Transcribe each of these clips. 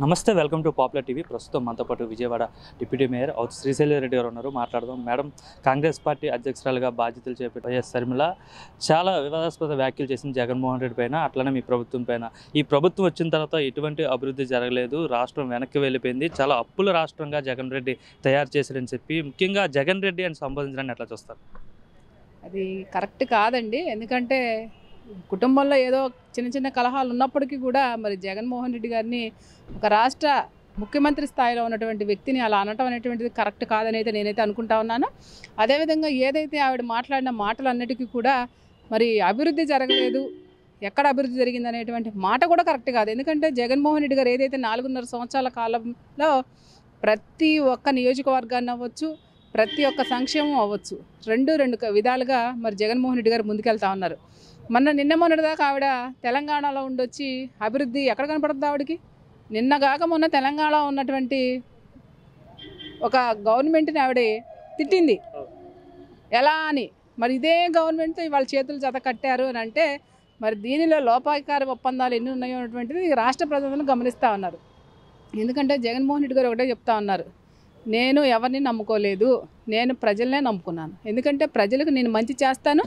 నమస్తే, welcome to popular TV. ప్రస్తుతం మనతో పాటు విజయవాడ డిప్యూటీ మేయర్ శ్రీశైల రెడ్డి గారు ఉన్నారు. మాట్లాడదాం. మేడం, కాంగ్రెస్ పార్టీ అధ్యక్షురాలుగా బాధ్యతలు చేపట్టిన వైఎస్ షర్మిల చాలా వివాదాస్పద వ్యాఖ్యలు చేసింది జగన్మోహన్ రెడ్డి పైన, అట్లనే మీ ప్రభుత్వం పైన. ఈ ప్రభుత్వం వచ్చిన తర్వాత ఎటువంటి అభివృద్ధి జరగలేదు, రాష్ట్రం వెనక్కి వెళ్ళిపోయింది, చాలా అప్పుల రాష్ట్రంగా జగన్ రెడ్డి తయారు చేశారని చెప్పి, ముఖ్యంగా జగన్ రెడ్డి అని సంబోధించడాన్ని ఎట్లా చూస్తారు? అది కరెక్ట్ కాదండి. ఎందుకంటే కుటుంబంలో ఏదో చిన్న చిన్న కలహాలు ఉన్నప్పటికీ కూడా మరి జగన్మోహన్ రెడ్డి గారిని ఒక రాష్ట్ర ముఖ్యమంత్రి స్థాయిలో ఉన్నటువంటి వ్యక్తిని అలా అనటం అనేటువంటిది కరెక్ట్ కాదని అయితే నేనైతే అనుకుంటా ఉన్నాను. అదేవిధంగా ఏదైతే ఆవిడ మాట్లాడిన మాటలన్నిటికీ కూడా మరి అభివృద్ధి జరగలేదు, ఎక్కడ అభివృద్ధి జరిగింది అనేటువంటి మాట కూడా కరెక్ట్ కాదు. ఎందుకంటే జగన్మోహన్ రెడ్డి గారు ఏదైతే 4.5 సంవత్సరాల కాలంలో ప్రతి ఒక్క నియోజకవర్గాన్ని అవ్వచ్చు, ప్రతి ఒక్క సంక్షేమం అవ్వచ్చు, రెండు విధాలుగా మరి జగన్మోహన్ రెడ్డి గారు ముందుకెళ్తా ఉన్నారు. నిన్న మొన్నటిదాకా ఆవిడ తెలంగాణలో ఉండొచ్చి అభివృద్ధి ఎక్కడ కనపడుతుంది ఆవిడకి? నిన్నగాక మొన్న తెలంగాణలో ఉన్నటువంటి ఒక గవర్నమెంట్ని ఆవిడ తిట్టింది. ఎలా అని మరి ఇదే గవర్నమెంట్తో ఇవాళ చేతులు జత కట్టారు అని అంటే మరి దీనిలో లోపాయకారి ఒప్పందాలు ఎన్ని ఉన్నాయో అనేటువంటిది రాష్ట్ర ప్రజలను గమనిస్తూ ఉన్నారు. ఎందుకంటే జగన్మోహన్ రెడ్డి గారు ఒకటే చెప్తా ఉన్నారు, నేను ఎవరిని నమ్ముకోలేదు, నేను ప్రజలనే నమ్ముకున్నాను. ఎందుకంటే ప్రజలకు నేను మంచి చేస్తాను,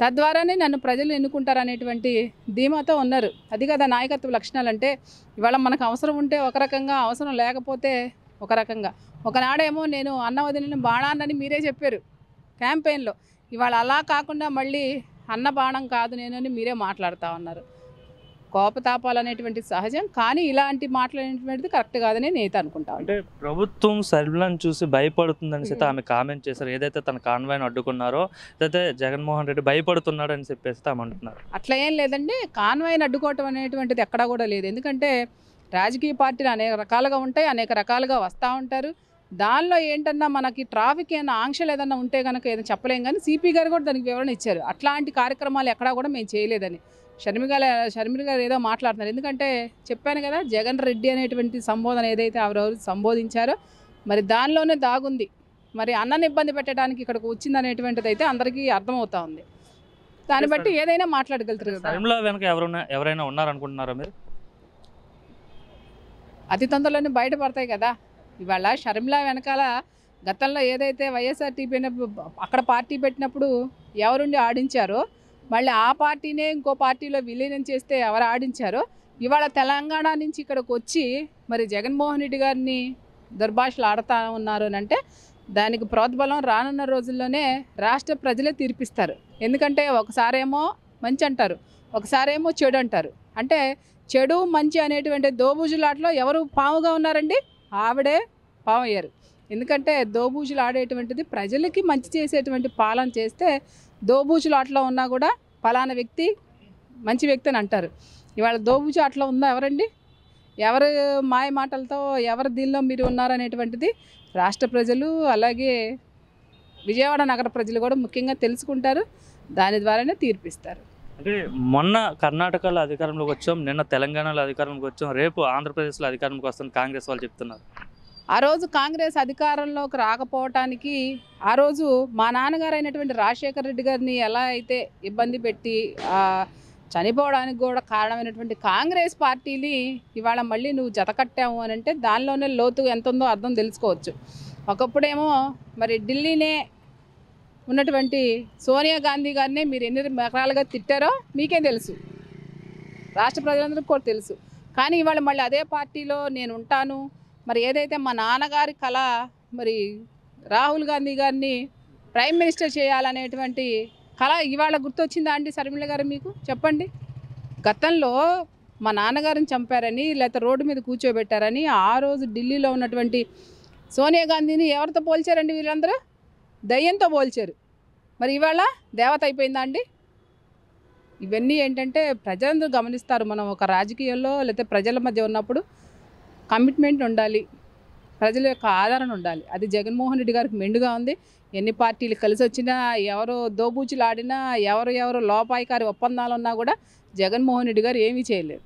తద్వారానే నన్ను ప్రజలు ఎన్నుకుంటారు అనేటువంటి ధీమాతో ఉన్నారు. అది కదా నాయకత్వ లక్షణాలు అంటే. ఇవాళ మనకు అవసరం ఉంటే ఒక రకంగా, అవసరం లేకపోతే ఒక రకంగా. ఒకనాడేమో నేను అన్న వదిలిన బాణాన్నని మీరే చెప్పారు క్యాంపెయిన్లో. ఇవాళ అలా కాకుండా మళ్ళీ అన్న బాణం కాదు నేను అని మీరే మాట్లాడుతూ ఉన్నారు. కోపతాపాలు అనేటువంటి సహజం, కానీ ఇలాంటి మాట్లాడేటువంటిది కరెక్ట్ కాదని నేను అనుకుంటాను. అంటే ప్రభుత్వం షర్మిలను చూసి భయపడుతుందని చెప్పి ఆమె కామెంట్ చేశారు. ఏదైతే తన కాన్వాయ్ని అడ్డుకున్నారో అదైతే జగన్మోహన్ రెడ్డి భయపడుతున్నాడు అని చెప్పేసి ఆమె అంటున్నారు. అట్లా ఏం లేదండి, కాన్వాయ్ని అడ్డుకోవటం అనేటువంటిది ఎక్కడా కూడా లేదు. ఎందుకంటే రాజకీయ పార్టీలు అనేక రకాలుగా ఉంటాయి, అనేక రకాలుగా వస్తూ ఉంటారు. దానిలో ఏంటన్నా మనకి ట్రాఫిక్ ఏమైనా ఆంక్షలు ఏదన్నా ఉంటే కనుక ఏదైనా చెప్పలేం, కానీ సిపి గారు కూడా దానికి వివరణ ఇచ్చారు. అట్లాంటి కార్యక్రమాలు ఎక్కడా కూడా మేము చేయలేదని. షర్మిల గారు ఏదో మాట్లాడుతున్నారు. ఎందుకంటే చెప్పాను కదా, జగన్ రెడ్డి అనేటువంటి సంబోధన ఏదైతే ఆవిడ సంబోధించారో మరి దానిలోనే దాగుంది. మరి అన్నని ఇబ్బంది పెట్టడానికి ఇక్కడికి వచ్చింది అనేటువంటిది అయితే అందరికీ అర్థమవుతా ఉంది. దాన్ని బట్టి ఏదైనా మాట్లాడగలుగుతారు కదా. షర్మిల వెనక ఎవరైనా ఉన్నారనుకుంటున్నారా మీరు? అతి తొందరలోనే బయటపడతాయి కదా. ఇవాళ షర్మిల వెనకాల గతంలో ఏదైతే వైఎస్ఆర్టీపీ అక్కడ పార్టీ పెట్టినప్పుడు ఎవరుండి ఆడించారో, మళ్ళీ ఆ పార్టీనే ఇంకో పార్టీలో విలీనం చేస్తే ఎవరు ఆడించారో, ఇవాళ తెలంగాణ నుంచి ఇక్కడికి వచ్చి మరి జగన్మోహన్ రెడ్డి గారిని దుర్భాషలు ఆడుతూ ఉన్నారు అని అంటే దానికి ప్రోద్బలం రానున్న రోజుల్లోనే రాష్ట్ర ప్రజలే తీర్పిస్తారు. ఎందుకంటే ఒకసారేమో మంచి అంటారు, ఒకసారేమో చెడు అంటారు. అంటే చెడు మంచి అనేటువంటి దోబూజులాటలో ఎవరు పావుగా ఉన్నారండి? ఆవిడే పావు అయ్యారు. ఎందుకంటే దోబూజులు ఆడేటువంటిది ప్రజలకి మంచి చేసేటువంటి పాలన చేస్తే, దోబూజులు ఆటలో ఉన్నా కూడా ఫలానా వ్యక్తి మంచి వ్యక్తి అని అంటారు. ఇవాళ దోబూజు ఆటలో ఉందా ఎవరండి? ఎవరు మాయ మాటలతో ఎవరు దీనిలో మీరు ఉన్నారనేటువంటిది రాష్ట్ర ప్రజలు, అలాగే విజయవాడ నగర ప్రజలు కూడా ముఖ్యంగా తెలుసుకుంటారు. దాని ద్వారానే తీర్పిస్తారు. అంటే మొన్న కర్ణాటకలో అధికారంలోకి వచ్చాం, నిన్న తెలంగాణలో అధికారంలోకి వచ్చాం, రేపు ఆంధ్రప్రదేశ్లో అధికారంలోకి వస్తాం కాంగ్రెస్ వాళ్ళు చెప్తున్నారు. ఆ రోజు కాంగ్రెస్ అధికారంలోకి రాకపోవటానికి ఆ రోజు మా నాన్నగారు అయినటువంటి రాజశేఖర రెడ్డి గారిని ఎలా అయితే ఇబ్బంది పెట్టి చనిపోవడానికి కూడా కారణమైనటువంటి కాంగ్రెస్ పార్టీని ఇవాళ మళ్ళీ నువ్వు జతకట్టావు అని అంటే దానిలోనే లోతు ఎంత ఉందో అర్థం తెలుసుకోవచ్చు. ఒకప్పుడేమో మరి ఢిల్లీనే ఉన్నటువంటి సోనియా గాంధీ గారిని మీరు ఎన్ని రకాలుగా తిట్టారో మీకే తెలుసు, రాష్ట్ర ప్రజలందరికీ కూడా తెలుసు. కానీ ఇవాళ మళ్ళీ అదే పార్టీలో నేను ఉంటాను, మరి ఏదైతే మా నాన్నగారి కళ మరి రాహుల్ గాంధీ గారిని ప్రైమ్ మినిస్టర్ చేయాలనేటువంటి కళ ఇవాళ గుర్తొచ్చిందా అండి షర్మిల గారు? మీకు చెప్పండి. గతంలో మా నాన్నగారిని చంపారని లేకపోతే రోడ్డు మీద కూర్చోబెట్టారని ఆ రోజు ఢిల్లీలో ఉన్నటువంటి సోనియా గాంధీని ఎవరితో పోల్చారండి? వీళ్ళందరూ దయ్యంతో పోల్చారు. మరి ఇవాళ దేవత అయిపోయిందా అండి? ఇవన్నీ ఏంటంటే ప్రజలందరూ గమనిస్తారు. మనం ఒక రాజకీయాల్లో లేకపోతే ప్రజల మధ్య ఉన్నప్పుడు కమిట్మెంట్ ఉండాలి, ప్రజల యొక్క ఆదరణ ఉండాలి. అది జగన్మోహన్ రెడ్డి గారికి మెండుగా ఉంది. ఎన్ని పార్టీలు కలిసి వచ్చినా, ఎవరో దోబూచులు ఆడినా, ఎవరు లోపాయికారి ఒప్పందాలు ఉన్నా కూడా జగన్మోహన్ రెడ్డి గారు ఏమీ చేయలేరు.